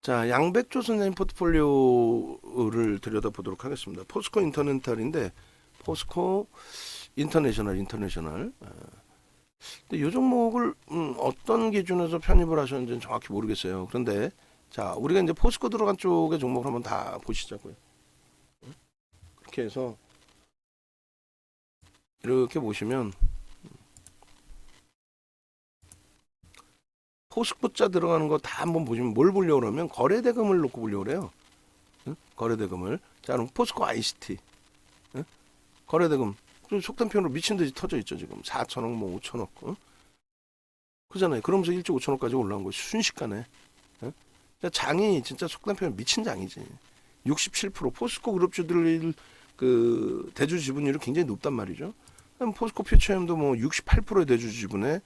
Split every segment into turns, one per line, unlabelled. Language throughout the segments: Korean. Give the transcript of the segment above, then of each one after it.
자, 양백조 선생님 포트폴리오를 들여다보도록 하겠습니다. 포스코 인터내셔널인데 포스코 인터내셔널. 근데 이 종목을 어떤 기준에서 편입을 하셨는지는 정확히 모르겠어요. 그런데 자, 우리가 이제 포스코 들어간 쪽의 종목을 한번 다 보시자고요. 그렇게 해서 이렇게 보시면 포스코자 들어가는 거 다 한번 보시면 뭘 보려고 그러면 거래대금을 놓고 보려고 그래요. 응? 거래대금을. 자, 그럼 포스코 ICT. 응? 거래대금. 속된 표현으로 미친 듯이 터져 있죠, 지금. 4천억, 뭐 5천억. 응? 그잖아요. 그러면서 1조 5천억까지 올라온 거예요. 순식간에. 응? 장이 진짜 속된 표현 미친 장이지. 67% 포스코 그룹주들 그 대주 지분율이 굉장히 높단 말이죠. 포스코 퓨처엠도 뭐 68%의 대주 지분에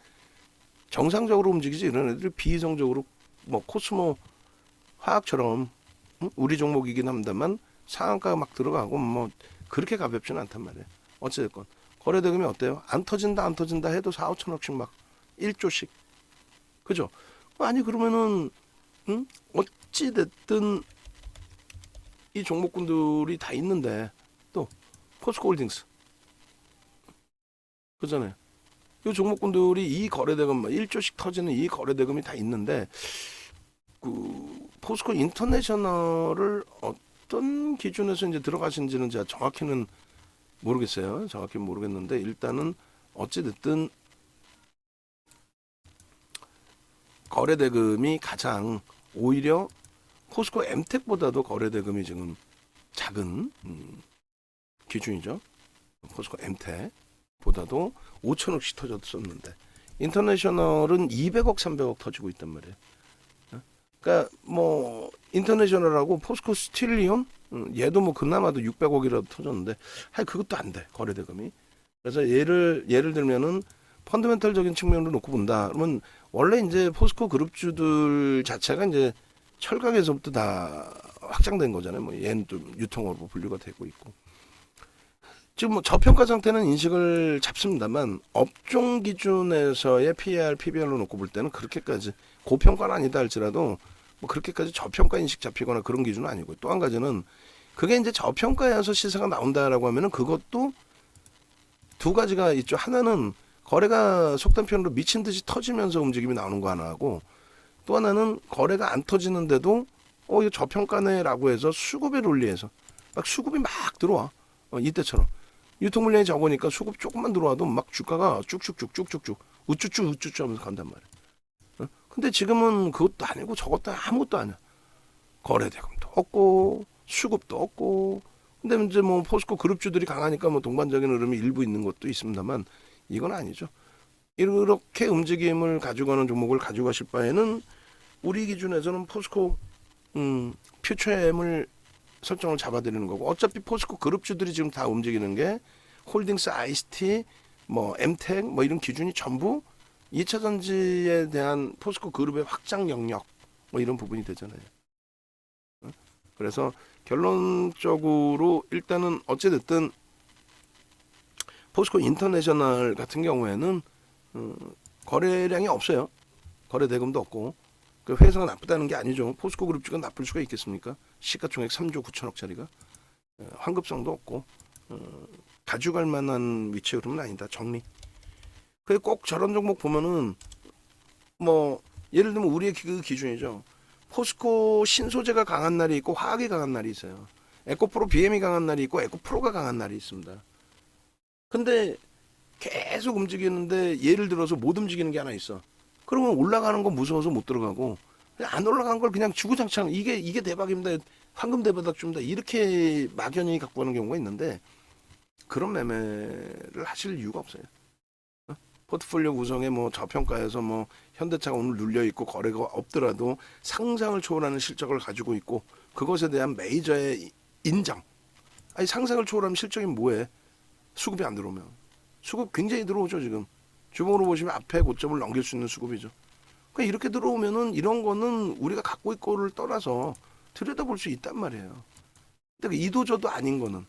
정상적으로 움직이지 이런 애들이 비이성적으로 뭐 코스모 화학처럼 우리 종목이긴 합니다만 상한가가 막 들어가고 뭐 그렇게 가볍지는 않단 말이에요. 어찌됐건 거래대금이 어때요? 안 터진다 해도 4, 5천억씩 막 1조씩 그죠? 아니 그러면은 어찌됐든 이 종목군들이 다 있는데 또 포스코홀딩스 그잖아요. 이 종목군들이 이 거래대금 1조씩 터지는 이 거래대금이 다 있는데 그 포스코 인터내셔널을 어떤 기준에서 이제 들어가신지는 제가 정확히는 모르겠어요. 정확히 모르겠는데 일단은 어찌 됐든 거래대금이 가장 오히려 포스코 엠텍보다도 거래대금이 지금 작은 기준이죠. 포스코 엠텍보다도 5천억씩 터졌었는데 인터내셔널은 200억, 300억 터지고 있단 말이에요. 그러니까 뭐 인터내셔널하고 포스코 스틸리온 얘도 뭐 그나마도 600억이라도 터졌는데 그것도 안 돼. 거래대금이. 그래서 예를 들면은 펀더멘털적인 측면으로 놓고 본다. 그러면 원래 이제 포스코 그룹주들 자체가 이제 철강에서부터 다 확장된 거잖아요. 뭐 얘는 좀 유통업으로 분류가 되고 있고. 지금 뭐 저평가 상태는 인식을 잡습니다만 업종 기준에서의 PER, PBR로 놓고 볼 때는 그렇게까지 고평가는 아니다 할지라도 뭐 그렇게까지 저평가 인식 잡히거나 그런 기준은 아니고 또 한 가지는 그게 이제 저평가에서 시세가 나온다라고 하면은 그것도 두 가지가 있죠. 하나는 거래가 속된 표현으로 미친 듯이 터지면서 움직임이 나오는 거 하나하고 또 하나는 거래가 안 터지는데도 이거 저평가네라고 해서 수급의 논리에서 막 수급이 막 들어와. 이때처럼 유통 물량이 적으니까 수급 조금만 들어와도 막 주가가 쭉쭉쭉쭉쭉쭉 우쭈쭈 하면서 간단 말이야. 근데 지금은 그것도 아니고 저것도 아무것도 아니야. 거래대금도 없고 수급도 없고. 근데 이제 뭐 포스코 그룹주들이 강하니까 뭐 동반적인 흐름이 일부 있는 것도 있습니다만 이건 아니죠. 이렇게 움직임을 가져가는 종목을 가져가실 바에는 우리 기준에서는 포스코 퓨처엠을 설정을 잡아드리는 거고 어차피 포스코 그룹주들이 지금 다 움직이는 게 홀딩스, ICT, 뭐 엠텍 뭐 이런 기준이 전부 2차 전지에 대한 포스코 그룹의 확장 영역 뭐 이런 부분이 되잖아요. 그래서 결론적으로 일단은 어찌됐든 포스코 인터내셔널 같은 경우에는 거래량이 없어요. 거래 대금도 없고 그 회사가 나쁘다는 게 아니죠. 포스코 그룹주가 나쁠 수가 있겠습니까? 시가총액 3조 9천억짜리가 환급성도 없고 가져갈 만한 위치의 흐름은 아니다. 정리. 그래 꼭 저런 종목 보면은 뭐 예를 들면 우리의 그 기준이죠. 포스코 신소재가 강한 날이 있고 화학이 강한 날이 있어요. 에코프로 BM이 강한 날이 있고 에코프로가 강한 날이 있습니다. 근데 계속 움직이는데 예를 들어서 못 움직이는 게 하나 있어. 그러면 올라가는 거 무서워서 못 들어가고 안 올라간 걸 그냥 주구장창 이게 대박입니다. 황금 대바닥 줍니다. 이렇게 막연히 갖고 가는 경우가 있는데 그런 매매를 하실 이유가 없어요. 포트폴리오 구성에 뭐 저평가에서 뭐 현대차가 오늘 눌려 있고 거래가 없더라도 상상을 초월하는 실적을 가지고 있고 그것에 대한 메이저의 인정. 아니 상상을 초월하면 실적이 뭐해? 수급이 안 들어오면 수급 굉장히 들어오죠 지금. 주봉으로 보시면 앞에 고점을 넘길 수 있는 수급이죠. 그러니까 이렇게 들어오면은 이런 거는 우리가 갖고 있고를 떠나서 들여다볼 수 있단 말이에요. 근데 이도저도 아닌 거는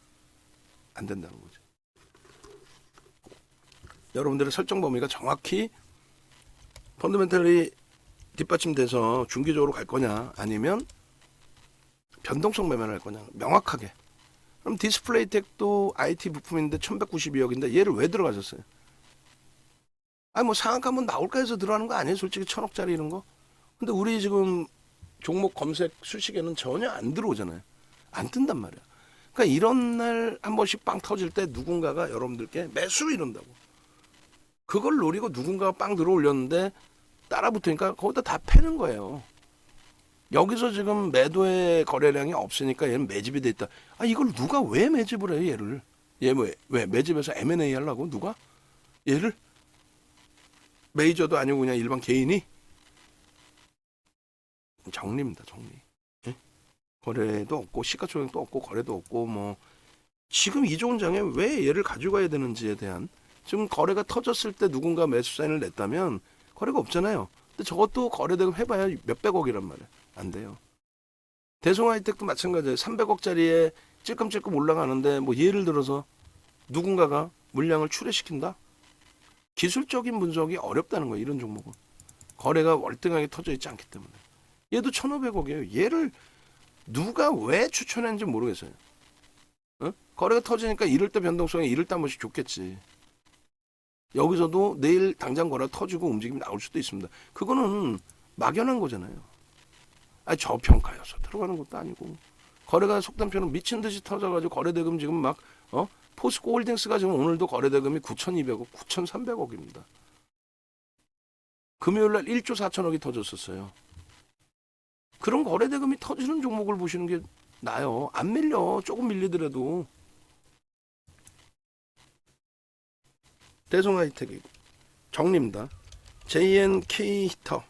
안 된다는 거죠. 여러분들의 설정 범위가 정확히 펀더멘털이 뒷받침돼서 중기적으로 갈 거냐 아니면 변동성 매매를 할 거냐 명확하게. 그럼 디스플레이텍도 IT 부품인데 1192억인데 얘를 왜 들어가셨어요? 아니 뭐 상한가 한번 나올까 해서 들어가는 거 아니에요? 솔직히 1000억짜리 이런 거. 근데 우리 지금 종목 검색 수식에는 전혀 안 들어오잖아요. 안 뜬단 말이야. 그러니까 이런 날 한 번씩 빵 터질 때 누군가가 여러분들께 매수 이런다고. 그걸 노리고 누군가가 빵 들어올렸는데 따라 붙으니까 거기다 다 패는 거예요. 여기서 지금 매도의 거래량이 없으니까 얘는 매집이 돼 있다. 아 이걸 누가 왜 매집을 해요 얘를? 얘 왜 매집해서 M&A 하려고 누가? 얘를? 메이저도 아니고 그냥 일반 개인이? 정리입니다 정리. 예? 거래도 없고 시가총액도 없고 거래도 없고 뭐 지금 이 좋은 장에 왜 얘를 가지고 가야 되는지에 대한 지금 거래가 터졌을 때 누군가 매수 사인을 냈다면 거래가 없잖아요. 근데 저것도 거래대금 해봐야 몇백억이란 말이야. 안 돼요. 대성하이텍도 마찬가지예요. 300억짜리에 찔끔찔끔 올라가는데 뭐 예를 들어서 누군가가 물량을 출회시킨다? 기술적인 분석이 어렵다는 거예요. 이런 종목은. 거래가 월등하게 터져 있지 않기 때문에. 얘도 1,500억이에요. 얘를 누가 왜 추천했는지 모르겠어요. 어? 거래가 터지니까 이럴 때 변동성이 이럴 때 한 번씩 좋겠지. 여기서도 내일 당장 거래 터지고 움직임이 나올 수도 있습니다. 그거는 막연한 거잖아요. 아니 저평가여서 들어가는 것도 아니고 거래가 속단표는 미친 듯이 터져가지고 거래대금 지금 막 포스코 홀딩스가 지금 오늘도 거래대금이 9,200억, 9,300억입니다. 금요일날 1조 4천억이 터졌었어요. 그런 거래대금이 터지는 종목을 보시는 게 나아요. 안 밀려. 조금 밀리더라도. 대성하이텍이고 정리입니다. JNK 히터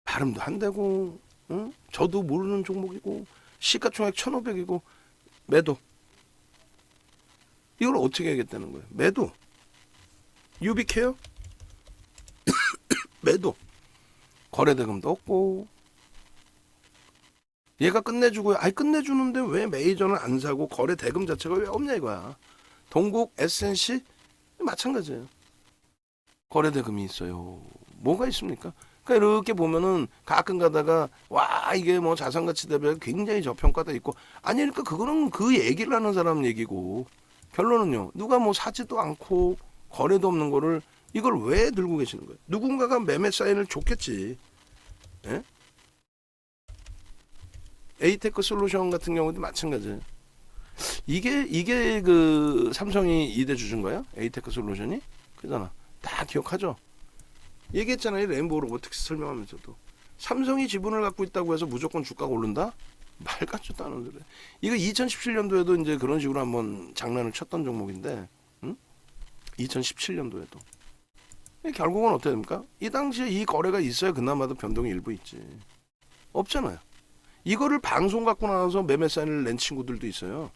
발음도 안 되고 응? 저도 모르는 종목이고 시가총액 1,500이고 매도. 이걸 어떻게 하겠다는 거예요? 매도. 유비케어 매도. 거래대금도 없고 얘가 끝내주고요. 아니 끝내주는데 왜 메이저는 안 사고 거래대금 자체가 왜 없냐 이거야. 동국 SNC 마찬가지예요. 거래대금이 있어요. 뭐가 있습니까? 그러니까 이렇게 보면은 가끔 가다가 와 이게 뭐 자산가치 대비 굉장히 저평가돼 있고 아니니까 그거는 그 얘기를 하는 사람 얘기고 결론은요. 누가 뭐 사지도 않고 거래도 없는 거를 이걸 왜 들고 계시는 거예요? 누군가가 매매 사인을 줬겠지. 예? 에이테크 솔루션 같은 경우도 마찬가지예요. 이게 그 삼성이 2대 주준 거야? 에이테크 솔루션이? 그잖아. 다 기억하죠? 얘기했잖아요. 레인보우 로보틱스 설명하면서도. 삼성이 지분을 갖고 있다고 해서 무조건 주가가 오른다? 말 같지도 않은 소리. 이거 2017년도에도 이제 그런 식으로 한번 장난을 쳤던 종목인데, 응? 2017년도에도. 결국은 어떻게 됩니까? 이 당시에 이 거래가 있어야 그나마도 변동이 일부 있지. 없잖아요. 이거를 방송 갖고 나와서 매매 사인을 낸 친구들도 있어요.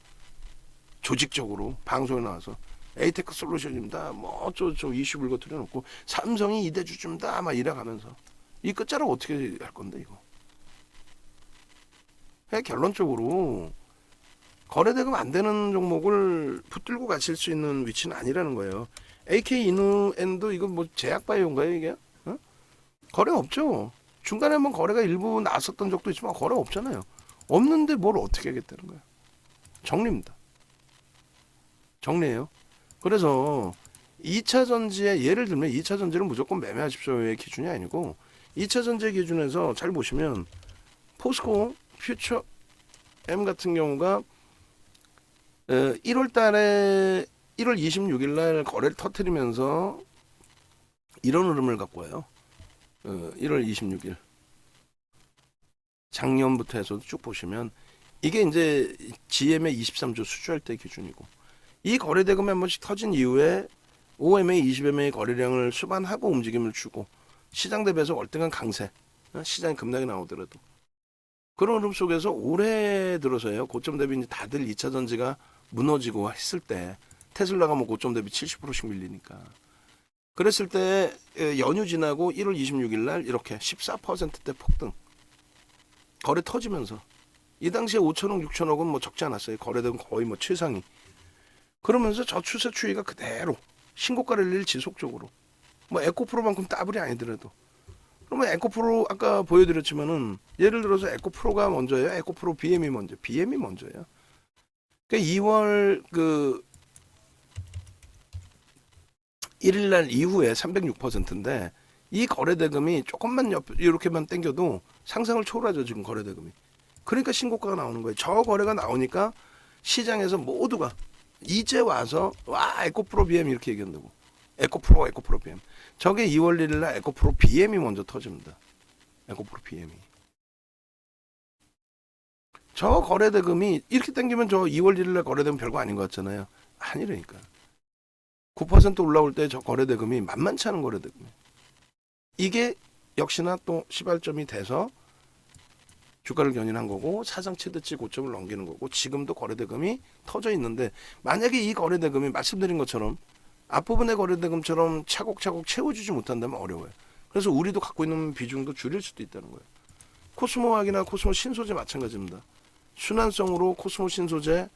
조직적으로 방송에 나와서 에이테크 솔루션입니다. 뭐 저 이슈 불거뜨려 놓고 삼성이 2대 주주입니다. 막 이래가면서 이 끝자락 어떻게 할 건데 이거? 결론적으로 거래대금 안 되는 종목을 붙들고 가실 수 있는 위치는 아니라는 거예요. AK 이누엔도 이거 뭐 제약바이오인가요 이게? 어? 거래 없죠. 중간에 한번 거래가 일부 나섰던 적도 있지만 거래 없잖아요. 없는데 뭘 어떻게 하겠다는 거야. 정리입니다. 정리예요. 그래서 2차 전지에 예를 들면 2차 전지를 무조건 매매하십시오의 기준이 아니고 2차 전지 기준에서 잘 보시면 포스코 퓨처 M 같은 경우가 1월 달에 1월 26일 날 거래를 터뜨리면서 이런 흐름을 갖고 와요. 1월 26일 작년부터 해서도 쭉 보시면 이게 이제 GM의 23조 수주할 때 기준이고 이 거래대금이 한 번씩 터진 이후에 5MA, 20MA 거래량을 수반하고 움직임을 주고 시장 대비해서 월등한 강세, 시장이 급락이 나오더라도 그런 흐름 속에서 올해 들어서요. 고점 대비 이제 다들 2차 전지가 무너지고 했을 때 테슬라가 뭐 고점 대비 70%씩 밀리니까 그랬을 때 연휴 지나고 1월 26일 날 이렇게 14%대 폭등 거래 터지면서 이 당시에 5천억, 6천억은 뭐 적지 않았어요. 거래대금 거의 뭐 최상위. 그러면서 저 추세 추이가 그대로 신고가를 낼 지속적으로 뭐 에코프로만큼 따블이 아니더라도 그러면 에코프로 아까 보여드렸지만은 예를 들어서 에코프로가 먼저예요. 에코프로 BM이 먼저. BM이 먼저예요. 그러니까 2월 그 1일날 이후에 306%인데 이 거래대금이 조금만 이렇게만 땡겨도 상상을 초월하죠. 지금 거래대금이. 그러니까 신고가가 나오는 거예요. 저 거래가 나오니까 시장에서 모두가 이제 와서 와 에코프로 BM 이렇게 얘기한다고. 에코프로 BM. 저게 2월 1일 날 에코프로 BM이 먼저 터집니다. 에코프로 BM이. 저 거래대금이 이렇게 땡기면 저 2월 1일 날 거래되면 별거 아닌 것 같잖아요. 아니라니까. 9% 올라올 때 저 거래대금이 만만치 않은 거래대금. 이게 역시나 또 시발점이 돼서 주가를 견인한 거고 사상 최대치 고점을 넘기는 거고 지금도 거래대금이 터져 있는데 만약에 이 거래대금이 말씀드린 것처럼 앞부분의 거래대금처럼 차곡차곡 채워주지 못한다면 어려워요. 그래서 우리도 갖고 있는 비중도 줄일 수도 있다는 거예요. 코스모화학이나 코스모 신소재 마찬가지입니다. 순환성으로 코스모 신소재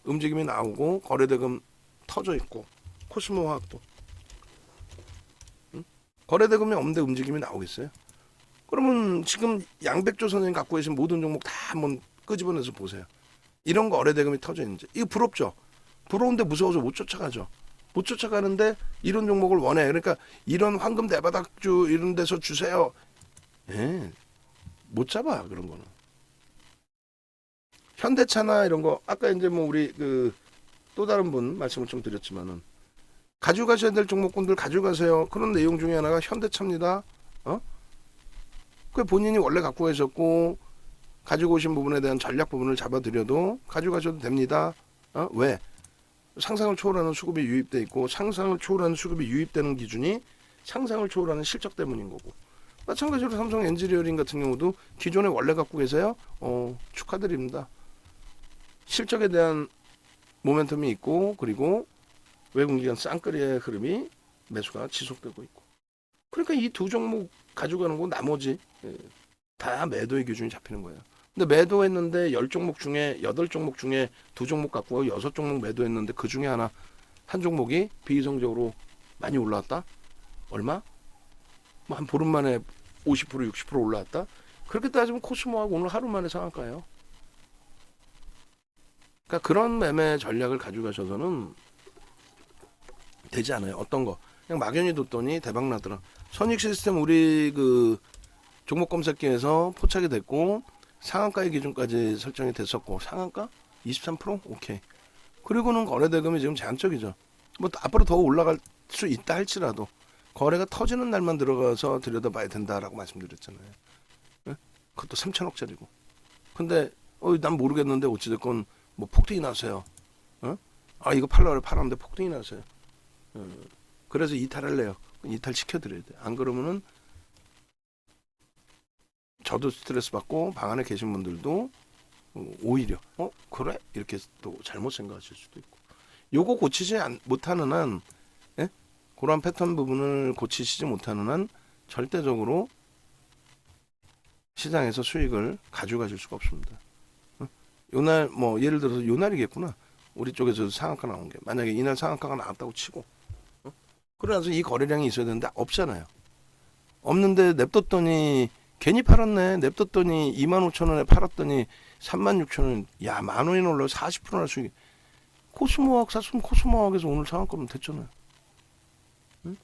움직임이 나오고 거래대금 터져 있고 코스모화학도 거래대금이 없는데 움직임이 나오겠어요? 그러면 지금 양백조 선생님 갖고 계신 모든 종목 다 한번 끄집어내서 보세요. 이런 거래대금이 터져 있는지. 이거 부럽죠? 부러운데 무서워서 못 쫓아가죠. 못 쫓아가는데 이런 종목을 원해. 그러니까 이런 황금 대바닥주 이런 데서 주세요. 예, 못 잡아 그런 거는. 현대차나 이런 거 아까 이제 뭐 우리 그 또 다른 분 말씀을 좀 드렸지만은 가져가셔야 될 종목군들 가져가세요. 그런 내용 중에 하나가 현대차입니다. 그 본인이 원래 갖고 계셨고 가지고 오신 부분에 대한 전략 부분을 잡아드려도 가져가셔도 됩니다. 왜? 상상을 초월하는 수급이 유입돼 있고 상상을 초월하는 수급이 유입되는 기준이 상상을 초월하는 실적 때문인 거고 마찬가지로 삼성 엔지니어링 같은 경우도 기존에 원래 갖고 계세요? 축하드립니다. 실적에 대한 모멘텀이 있고 그리고 외국기관 쌍끌이의 흐름이 매수가 지속되고 있고 그러니까 이 두 종목 가져가는 거 나머지 다 매도의 기준이 잡히는 거예요. 근데 매도했는데 10종목 중에 8종목 중에 2종목 갖고 6종목 매도했는데 그 중에 한 종목이 비이성적으로 많이 올라왔다? 얼마? 뭐 한 보름 만에 50% 60% 올라왔다? 그렇게 따지면 코스모하고 오늘 하루 만에 상한가예요. 그러니까 그런 매매 전략을 가져가셔서는 되지 않아요. 어떤 거 그냥 막연히 뒀더니 대박 나더라. 선익 시스템 우리 그 종목 검색기에서 포착이 됐고 상한가의 기준까지 설정이 됐었고 상한가 23%? 오케이. 그리고는 거래대금이 지금 제한적이죠. 뭐 앞으로 더 올라갈 수 있다 할지라도 거래가 터지는 날만 들어가서 들여다봐야 된다라고 말씀드렸잖아요. 네? 그것도 3천억짜리고. 근데 난 모르겠는데 어찌됐건 뭐 폭등이 나세요. 이거 팔라고 팔았는데 폭등이 나세요. 그래서 이탈할래요. 이탈 시켜드려야 돼. 안 그러면은 저도 스트레스 받고 방 안에 계신 분들도 오히려 그래? 이렇게 또 잘못 생각하실 수도 있고 요거 고치지 못하는 한 그런 패턴 부분을 고치시지 못하는 한 절대적으로 시장에서 수익을 가져가실 수가 없습니다. 요날 뭐 예를 들어서 요날이겠구나. 우리 쪽에서 상한가 나온 게 만약에 이날 상한가가 나왔다고 치고 그래서 이 거래량이 있어야 되는데 없잖아요. 없는데 냅뒀더니 괜히 팔았네. 냅뒀더니 25,000원에 팔았더니 36,000원. 야, 만원이 올라 40%나 수익. 코스모화학 샀으면 코스모화학에서 오늘 상한가면 됐잖아요. 응?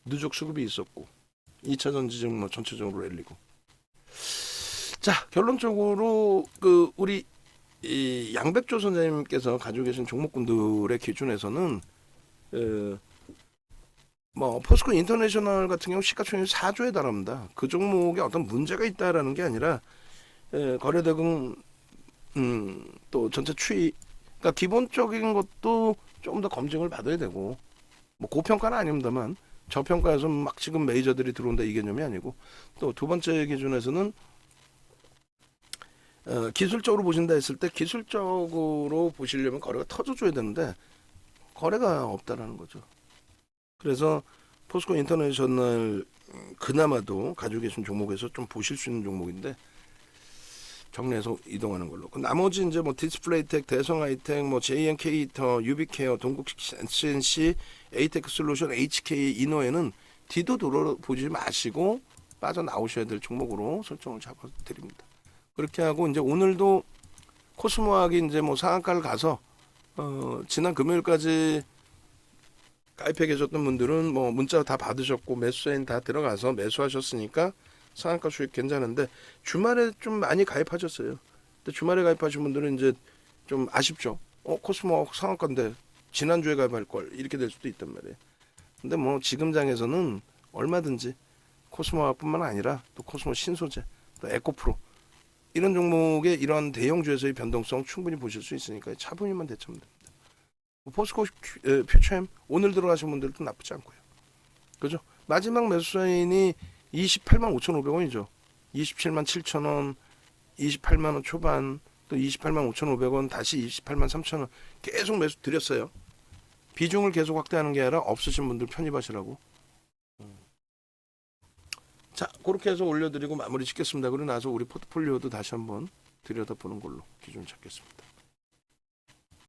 누적 수급이 있었고 2차전 지정 뭐 전체적으로 랠리고. 자, 결론적으로 그 우리 이 양백조 선생님께서 가지고 계신 종목군들의 기준에서는 뭐 포스코 인터내셔널 같은 경우 시가총액 4조에 달합니다. 그 종목에 어떤 문제가 있다라는 게 아니라 거래대금 또 전체 추이 그러니까 기본적인 것도 좀 더 검증을 받아야 되고 뭐 고평가는 아닙니다만 저평가에서 막 지금 메이저들이 들어온다 이 개념이 아니고 또 두 번째 기준에서는 기술적으로 보신다 했을 때 기술적으로 보시려면 거래가 터져줘야 되는데 거래가 없다라는 거죠. 그래서 포스코 인터내셔널 그나마도 가지고 계신 종목에서 좀 보실 수 있는 종목인데 정리해서 이동하는 걸로. 나머지 이제 뭐 디스플레이텍, 대성하이텍, 뭐 JN케이터, 유비케어, 동국CNC, 에이테크 솔루션, HK, 이노에는 뒤도 돌아보지 마시고 빠져나오셔야 될 종목으로 설정을 잡아드립니다. 그렇게 하고 이제 오늘도 코스모학이 이제 뭐 상한가를 가서 지난 금요일까지 가입해 계셨던 분들은 뭐 문자 다 받으셨고 매수 사인 다 들어가서 매수하셨으니까 상한가 수익 괜찮은데 주말에 좀 많이 가입하셨어요. 근데 주말에 가입하신 분들은 이제 좀 아쉽죠. 코스모 상한가인데 지난주에 가입할 걸 이렇게 될 수도 있단 말이에요. 근데 뭐 지금 장에서는 얼마든지 코스모뿐만 아니라 또 코스모 신소재, 또 에코프로 이런 종목의 이런 대형주에서의 변동성 충분히 보실 수 있으니까 차분히만 대처하면 됩니다. 포스코 퓨처엠 오늘 들어가신 분들도 나쁘지 않고요. 그죠? 마지막 매수 사인이 28만 5,500원이죠. 27만 7천원, 28만 원 초반, 또 28만 5,500원, 다시 28만 3천원 계속 매수 드렸어요. 비중을 계속 확대하는 게 아니라 없으신 분들 편입하시라고. 자, 그렇게 해서 올려드리고 마무리 짓겠습니다. 그러고 나서 우리 포트폴리오도 다시 한번 들여다보는 걸로 기준 잡겠습니다.